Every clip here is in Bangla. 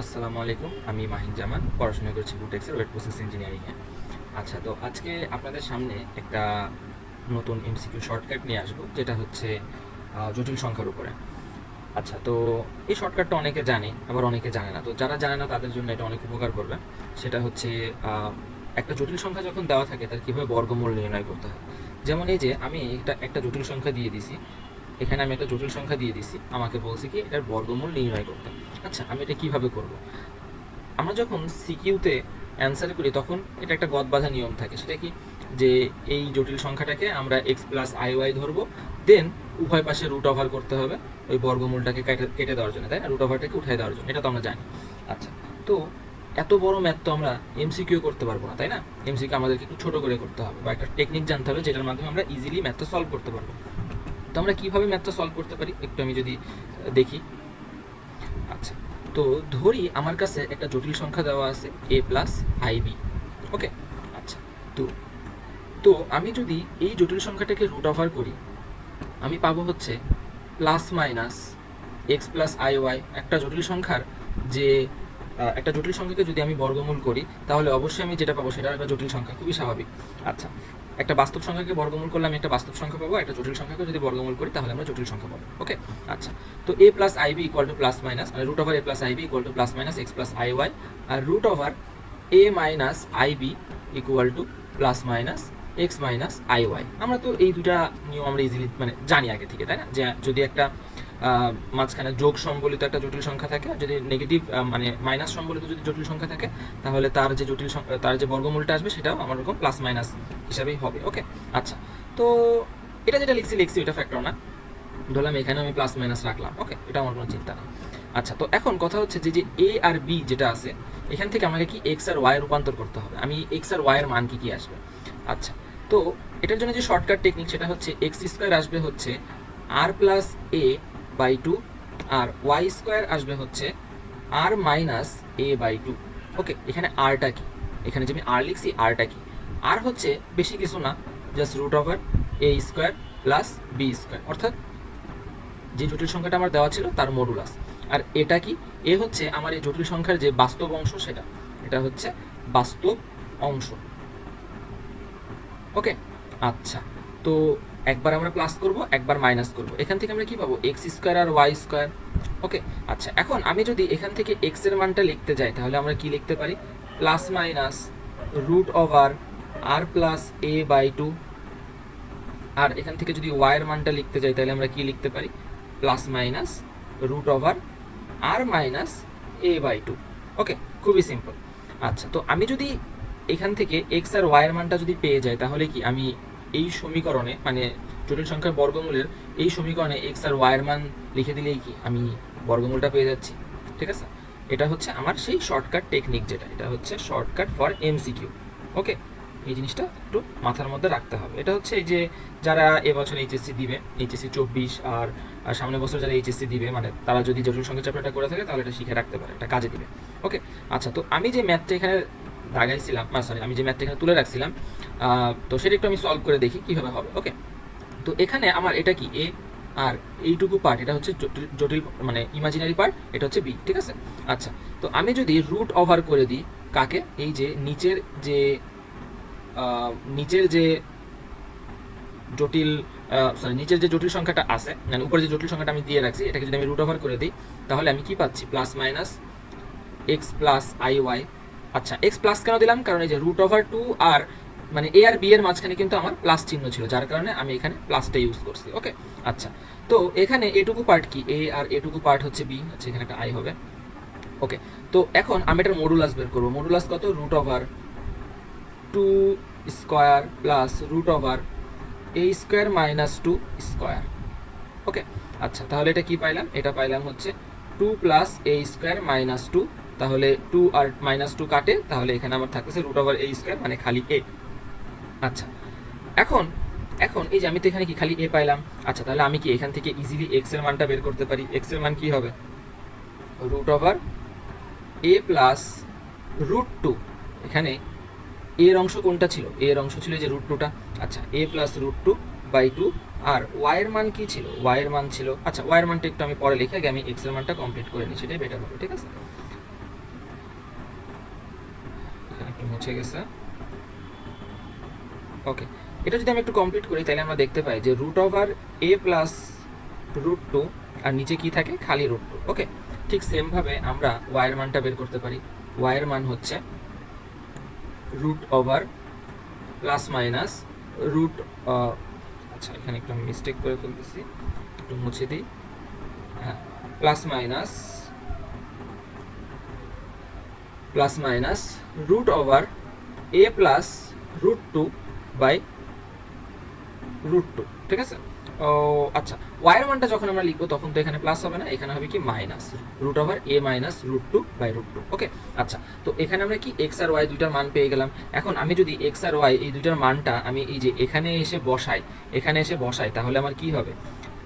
আসসালামু আলাইকুম, আমি মাহিন জামান, পড়াশোনা করছি বুটেক্সের ওয়েট প্রসেস ইঞ্জিনিয়ারিংয়ে। আচ্ছা, তো আজকে আপনাদের সামনে একটা নতুন এমসিকিউ শর্টকাট নিয়ে আসবো, যেটা হচ্ছে জটিল সংখ্যার উপরে। আচ্ছা, তো এই শর্টকাটটা অনেকে জানে, আবার অনেকে জানে না। তো যারা জানে না তাদের জন্য এটা অনেক উপকার করবে। সেটা হচ্ছে একটা জটিল সংখ্যা যখন দেওয়া থাকে তার কীভাবে বর্গমূল নির্ণয় করতে হয়। যেমন এই যে আমি একটা জটিল সংখ্যা দিয়ে দিছি, এখানে আমি একটা জটিল সংখ্যা দিয়ে দিছি, আমাকে বলছি কি এটার বর্গমূল নির্ণয় করতে। আচ্ছা, আমি এটা কিভাবে করব? আমরা যখন সিকিউতে অ্যান্সার করি তখন এটা একটা গদ বাঁধা নিয়ম থাকে। সেটা কি, যে এই জটিল সংখ্যাটাকে আমরা এক্স প্লাস আই ওয়াই ধরবো, দেন উভয় পাশে রুট ওভার করতে হবে ওই বর্গমূলটাকে কেটে দেওয়ার জন্য, তাই না? রুট ওভারটাকে উঠাই দেওয়ার জন্য, এটা তো আমরা জানি। আচ্ছা, তো এত বড় ম্যাথ তো আমরা এমসিকিউ করতে পারবো না, তাই না? এমসিকিউ আমাদেরকে একটু ছোট করে করতে হবে, বা একটা টেকনিক জানতে হবে যেটার মাধ্যমে আমরা ইজিলি ম্যাথটা সলভ করতে পারবো। তো আমরা কীভাবে ম্যাথটা সলভ করতে পারি একটু আমি যদি দেখি। আচ্ছা, তো ধরি আমার কাছে একটা জটিল সংখ্যা দেওয়া আছে এ প্লাস আইবি। ওকে, আচ্ছা, তো তো আমি যদি এই জটিল সংখ্যাটাকে রুট ওভার করি, আমি পাবো হচ্ছে plus minus x plus I y. একটা জটিল সংখ্যাকে যদি আমি বর্গমূল করি তাহলে অবশ্যই আমি যেটা পাবো সেটা একটা জটিল সংখ্যা, খুবই স্বাভাবিক। আচ্ছা, একটা বাস্তব সংখ্যাকে বর্গমূল করলে আমি একটা বাস্তব সংখ্যা পাবো, একটা জটিল সংখ্যাকে যদি বর্গমূল করি তাহলে আমরা জটিল সংখ্যা পাবো। ওকে, আচ্ছা, তো A plus IB equal to plus minus, মানে root over A plus IB equal to plus minus x plus I Y, আর root over A minus IB equal to plus minus X minus I Y. আমরা তো এই দুটা নিয়ম আমরা ইজিলি মানে জানি আগে থেকে, তাই না? যে যদি একটা মাঝখানে যোগ সম্বলিত একটা জটিল সংখ্যা থাকে, যদি নেগেটিভ মানে মাইনাস সম্বলিত যদি জটিল সংখ্যা থাকে, তাহলে তার যে বর্গমূলটা আসবে সেটাও আমার রকম প্লাস মাইনাস হিসাবেই হবে। ওকে, আচ্ছা, তো এটা যেটা লিখছি এটা ফ্যাক্টর না, ধরলাম এখানে আমি প্লাস মাইনাস রাখলাম। ওকে, এটা আমার কোনো চিন্তা নেই। আচ্ছা, তো এখন কথা হচ্ছে যে এ আর বি যেটা আছে, এখান থেকে আমাকে কি এক্স আর ওয়াই রূপান্তর করতে হবে। আমি এক্স আর ওয়াই এর মান কি আসবে? আচ্ছা, তো এটার জন্য যে শর্টকাট টেকনিক সেটা হচ্ছে এক্স স্কোয়ার আসবে হচ্ছে R plus A by two, আর ওয়াই স্কোয়ার আসবে হচ্ছে R minus A by two. Okay, এখানে আরটা কি, এখানে যে আমি আর লিখছি আরটা কি? আর হচ্ছে বেশি কিছু না, just root over A square plus B square, অর্থাৎ যে জটিল সংখ্যাটা আমার দেওয়া ছিল তার মডুলাস। আর এটা কি, এ হচ্ছে আমার এই জটিল সংখ্যার যে বাস্তব অংশ, এটা হচ্ছে বাস্তব অংশ। ওকে, আচ্ছা, তো একবার আমরা প্লাস করব, একবার মাইনাস করব, এখান থেকে আমরা কি পাবো? এক্স স্কোয়ার আর ওয়াই স্কোয়ার। ওকে, আচ্ছা, এখন আমি যদি এখান থেকে এক্স এর মানটা লিখতে যাই তাহলে আমরা কি লিখতে পারি? Plus minus root over R plus A by two. আর এখান থেকে যদি ওয়াই এর মানটা লিখতে যাই তাহলে আমরা কি লিখতে পারি? Plus minus root over R minus A by two. Okay, খুবই সিম্পল। আচ্ছা, তো আমি যদি এখান থেকে এক্স আর ওয়াই এর মানটা যদি পেয়ে যাই তাহলে কি আমি এই সমীকরণে, মানে জটিল সংখ্যার বর্গমূলের এই সমীকরণে এক্স আর ওয়াই এর মান লিখে দিলেই কি আমি বর্গমূলটা পেয়ে যাচ্ছি? ঠিক আছে, এটা হচ্ছে আমার সেই শর্টকাট টেকনিক, এটা হচ্ছে শর্টকাট ফর এমসিকিউ। ওকে, এই জিনিসটা একটু মাথার মধ্যে রাখতে হবে। এটা হচ্ছে এই যে যারা এবছর এইচএসসি দিবে, এইচএসসি 24, আর সামনের বছর যারা এইচএসসি দিবে, মানে তারা যদি জটিল সংখ্যা চ্যাপ্টারটা করে থাকে তাহলে এটা শিখে রাখতে পারে, এটা কাজে দিবে। ওকে, আচ্ছা, তো আমি যে ম্যাথটা এখানে দাগাইছিলাম, সরি, আমি যে ম্যাথটা এখানে তুলে রাখছিলাম, তো সেটা একটু আমি সলভ করে দেখি কীভাবে হবে। ওকে, তো এখানে আমার এটা কি এ, আর এইটুকু পার্ট এটা হচ্ছে জটিল মানে ইমাজিনারি পার্ট, এটা হচ্ছে বি। ঠিক আছে, আচ্ছা, তো আমি যদি রুট ওভার করে দিই কাকে? এই যে নিচের যে জটিল নিচের যে জটিল সংখ্যাটা আছে, মানে উপরে যে জটিল সংখ্যাটা আমি দিয়ে রাখছি, এটাকে যদি আমি রুট ওভার করে দিই তাহলে আমি কি পাচ্ছি? Plus minus x plus I y. আচ্ছা, এক্স প্লাস কেন দিলাম? কারণ এই যে রুট ওভার টু আর মানে এ আর বি এর মাঝখানে কিন্তু আমার প্লাস চিহ্ন ছিল, যার কারণে আমি এখানে প্লাসটা ইউজ করছি। ওকে, আচ্ছা, তো এখানে এটুকু পার্ট কি এ, আর এটুকু পার্ট হচ্ছে বি। আচ্ছা, এখানে একটা আই হবে। ওকে, তো এখন আমি এটার মডুলাস বের করবো। মডুলাস কত? Root over two square plus root over A square minus two square. Okay, আচ্ছা, তাহলে এটা কি পাইলাম? এটা পাইলাম হচ্ছে two plus A square minus two. তাহলে টু আর মাইনাস টু কাটে, তাহলে এখানে আমার থাকতেছে রুট ওভার এ স্কোয়ার, মানে খালি এ। আচ্ছা, এখন এখন এই যে আমি তো এখানে কি খালি এ পাইলাম। আচ্ছা, তাহলে আমি কি এখান থেকে ইজিলি এক্স এর মানটা বের করতে পারি? এক্স এর মান কি হবে? রুট ওভার এ প্লাস রুট টু। এখানে এর অংশ কোনটা ছিল? এর অংশ ছিল যে রুট টুটা। আচ্ছা, A plus root two by two. আর ওয়াইয়ের মান কি ছিল? ওয়াইয়ের মান ছিল, আচ্ছা, ওয়াইয়ের মানটা একটু আমি পরে লিখে আগে আমি এক্স এর মানটা কমপ্লিট করে নিই, সেটাই বেটার হবে। ঠিক আছে, মুছে গেছে। ওকে, এটা যদি আমি একটু কমপ্লিট করি তাহলে আমরা দেখতে পাই যে রুট ওভার এ প্লাস রুট টু আর নিচে কি থাকে, খালি রুট টু। ওকে, ঠিক সেমভাবে আমরা ওয়াইয়ের মানটা বের করতে পারি। ওয়াইয়ের মান হচ্ছে root over plus minus root, আচ্ছা এখানে একটু আমি মিস্টেক করে ফেলতেছি, একটু মুছে দিই। হ্যাঁ, plus minus root over A plus root two by root two. ঠিক আছে? ও আচ্ছা, ওয়াইয়ের মানটা যখন আমরা লিখবো তখন তো এখানে প্লাস হবে না, এখানে হবে কি minus root over A minus root two by root two. Okay, আচ্ছা, তো এখানে আমরা কি এক্স আর ওয়াই দুইটার মান পেয়ে গেলাম। এখন আমি যদি এক্স আর ওয়াই এই দুইটার মানটা আমি এই যে এখানে এসে বসাই তাহলে আমার কি হবে,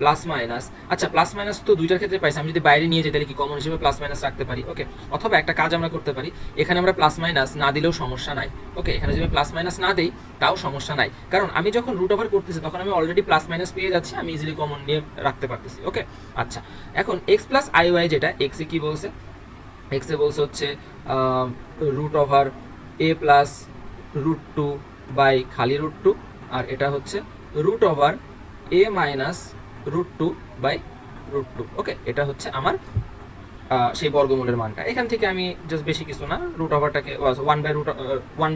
প্লাস মাইনাস। আচ্ছা, প্লাস মাইনাস তো দুইটার ক্ষেত্রে পাইছি, আমি যদি বাইরে নিয়ে যাই তাহলে কি কমন হিসেবে প্লাস মাইনাস রাখতে পারি। ওকে, অথবা একটা কাজ আমরা করতে পারি, এখানে আমরা প্লাস মাইনাস না দিলেও সমস্যা নাই। ওকে, এখানে যদি প্লাস মাইনাস না দেই তাও সমস্যা নাই, কারণ আমি যখন রুট ওভার করতেছি তখন আমি অলরেডি প্লাস মাইনাস পেয়ে যাচ্ছি, আমি ইজিলি কমন নিয়ে রাখতে পারতেছি। ওকে, আচ্ছা, এখন এক্স প্লাস আই ওয়াই যেটা এক্সে কি বলছে, এক্সে বলছে হচ্ছে root over A plus root two by খালি রুট টু, আর এটা হচ্ছে root over A minus root two by root two. Okay, এটা হচ্ছে আমার সেই বর্গমূলের মানটা। এখান থেকে আমি জাস্ট বেশি কিছু না, রুট ওভারটাকে ওয়ান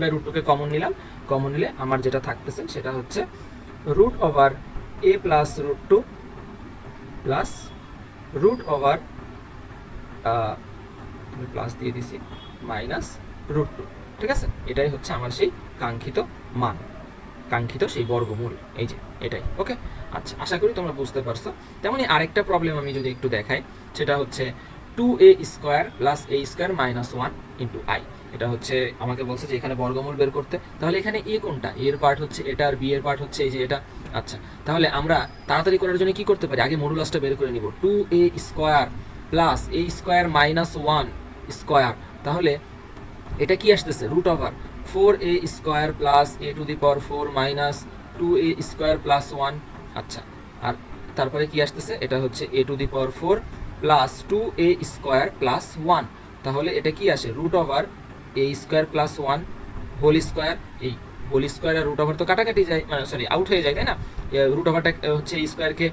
বাই রুট টুকে কমন নিলাম। কমন নিলে আমার যেটা থাকতেছে সেটা হচ্ছে রুট ওভার এ plus root two plus root over plus দিয়ে দিছি মাইনাস রুট টু। ঠিক আছে, এটাই হচ্ছে আমার সেই কাঙ্ক্ষিত মান, কাঙ্ক্ষিত সেই বর্গমূল, এই যে এটাই। ওকে, আচ্ছা, আশা করি তোমরা বুঝতে পারছো। তেমনই আরেকটা প্রবলেম আমি যদি একটু দেখাই, সেটা হচ্ছে 2a square plus a square minus 1 into i। এটা হচ্ছে আমাকে বলছে যে এখানে বর্গমূল বের করতে, তাহলে এখানে a কোনটা, a এর পার্ট হচ্ছে এটা আর b এর পার্ট হচ্ছে এই যে এটা। আচ্ছা, তাহলে আমরা তাড়াতাড়ি করার জন্য কি করতে পারি, আগে মডুলাসটা বের করে নিব। 2a square plus a square minus 1 square, তাহলে এটা কি আসতেছে, root over 4a square plus a to the power 4 minus 2a square plus 1। আচ্ছা, আর তারপরে কি আসতেছে, এটা হচ্ছে a to the power 4 plus 2a square plus 1, তাহলে এটা কি আসে, root over a square plus 1 whole square. এই হোল স্কোয়ার আর রুট ওভার তো কাটাকাটি যায়, মানে সরি আউট হয়ে যায়, তাই না? রুট ওভারটা হচ্ছে এই স্কোয়ারকে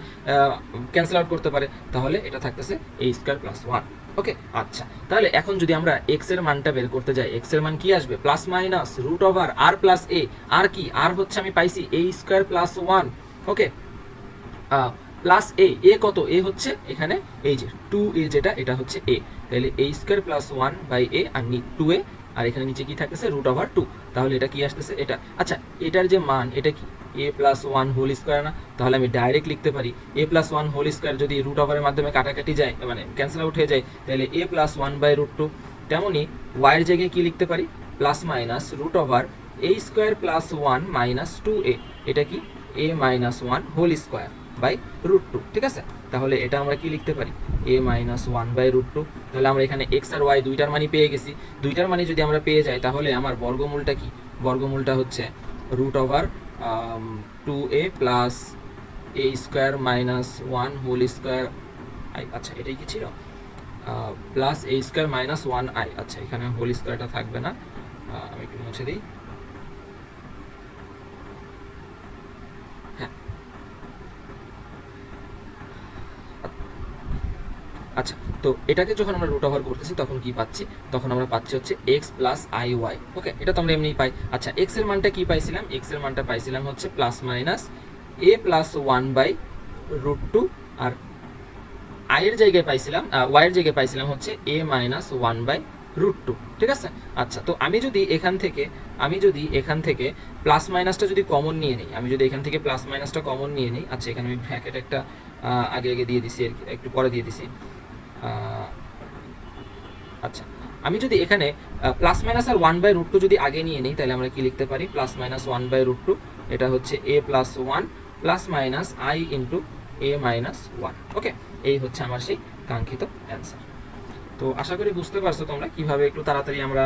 ক্যান্সেল আউট করতে পারে, তাহলে এটা থাকতেছে a স্কোয়ার প্লাস 1। ওকে, আচ্ছা, তাহলে এখন যদি আমরা এক্স এর মানটা বের করতে যাই, এক্স এর মান কি আসবে, plus minus root over R plus A, আর কি, আর হচ্ছে আমি পাইছি a square plus 1। Okay, plus A কত, এ হচ্ছে এখানে এই যে 2a যেটা, এটা হচ্ছে এ, তাহলে a square plus 1 by a আর 2a, আর এখানে নিচে কি থাকতেছে, রুট ওভার 2, তাহলে এটা কি আসতেছে, এটা। আচ্ছা, এটার যে মান, এটা কি a প্লাস 1 হোল স্কোয়ার না, তাহলে আমি ডাইরেক্ট লিখতে পারি a প্লাস 1 হোল স্কোয়ার যদি রুট ওভারের মাধ্যমে কাটাকাটি যায়, মানে ক্যান্সেল আউট হয়ে যায়, তাহলে a প্লাস 1 বাই রুট 2। তেমনই ওয়াইয়ের জায়গায় কি লিখতে পারি, plus minus root over a square plus 1 minus 2a, এটা কি a minus 1 whole square by root 2। ঠিক আছে, তাহলে এটা আমরা কি লিখতে পারি, a মাইনাস 1 বাই রুট 2। তাহলে আমরা এখানে এক্স আর ওয়াই দুইটার মানই পেয়ে গেছি। দুইটার মানই যদি আমরা পেয়ে যাই তাহলে আমার বর্গমূলটা কি, বর্গমূলটা হচ্ছে root over 2a plus a square minus 1 whole square i. আচ্ছা, এটাই কি ছিল, plus a square minus 1i। আচ্ছা, এখানে হোল স্কোয়ারটা থাকবে না, আমি একটু মুছে দিই। আচ্ছা, তো এটাকে যখন আমরা রুট ওভার করতেছি তখন কি পাচ্ছি, তখন আমরা পাচ্ছি হচ্ছে এক্স প্লাস আই ওয়াই। ওকে, এটা তো আমরা এমনিই পাই। আচ্ছা, এক্স এর মানটা কি পাইছিলাম, এক্স এর মানটা পাইছিলাম হচ্ছে plus minus a plus 1 by root 2, আর আই এর জায়গায় পাইছিলাম, ওয়াই এর জায়গায় পাইছিলাম হচ্ছে এ মাইনাস 1 বাই রুট 2। ঠিক আছে, আচ্ছা, তো আমি যদি এখান থেকে প্লাস মাইনাসটা যদি কমন নিয়ে নিই, আমি যদি এখান থেকে প্লাস মাইনাসটা কমন নিয়ে নিই, আচ্ছা এখানে আমি ব্র্যাকেট একটা আগে দিয়ে দিছি, একটু পরে দিয়ে দিছি। আচ্ছা, আমি যদি এখানে প্লাস মাইনাস আর 1 বাই রুট 2 যদি আগে নিয়ে নিই, তাহলে আমরা কি লিখতে পারি, প্লাস মাইনাস 1 বাই রুট 2, এটা হচ্ছে a plus 1 plus minus i into a minus 1। ওকে, এই হচ্ছে আমার সেই কাঙ্ক্ষিত অ্যান্সার। তো আশা করি বুঝতে পারছো তোমরা কিভাবে একটু তাড়াতাড়ি আমরা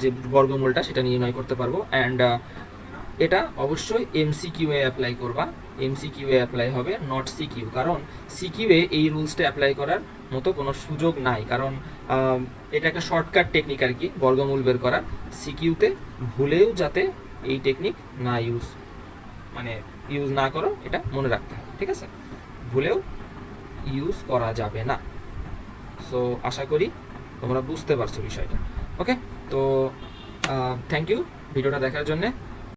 যে বর্গমূলটা সেটা নির্ণয় করতে পারবো। অ্যান্ড এটা অবশ্যই এমসিকিউ এ অ্যাপ্লাই করবা, MCQ এ অ্যাপ্লাই হবে, নট CQ। কারণ CQ এ এই রুলসটা অ্যাপ্লাই করার মতো কোনো সুযোগ নাই, কারণ এটা একটা শর্টকাট টেকনিক আর কি বর্গমূল বের করার। CQ-তে ভুলেও যাতে এই টেকনিক না ইউজ না করো, এটা মনে রাখতে হবে, ঠিক আছে? ভুলেও ইউজ করা যাবে না। সো আশা করি তোমরা বুঝতে পারছো বিষয়টা। ওকে, তো থ্যাংক ইউ ভিডিওটা দেখার জন্যে।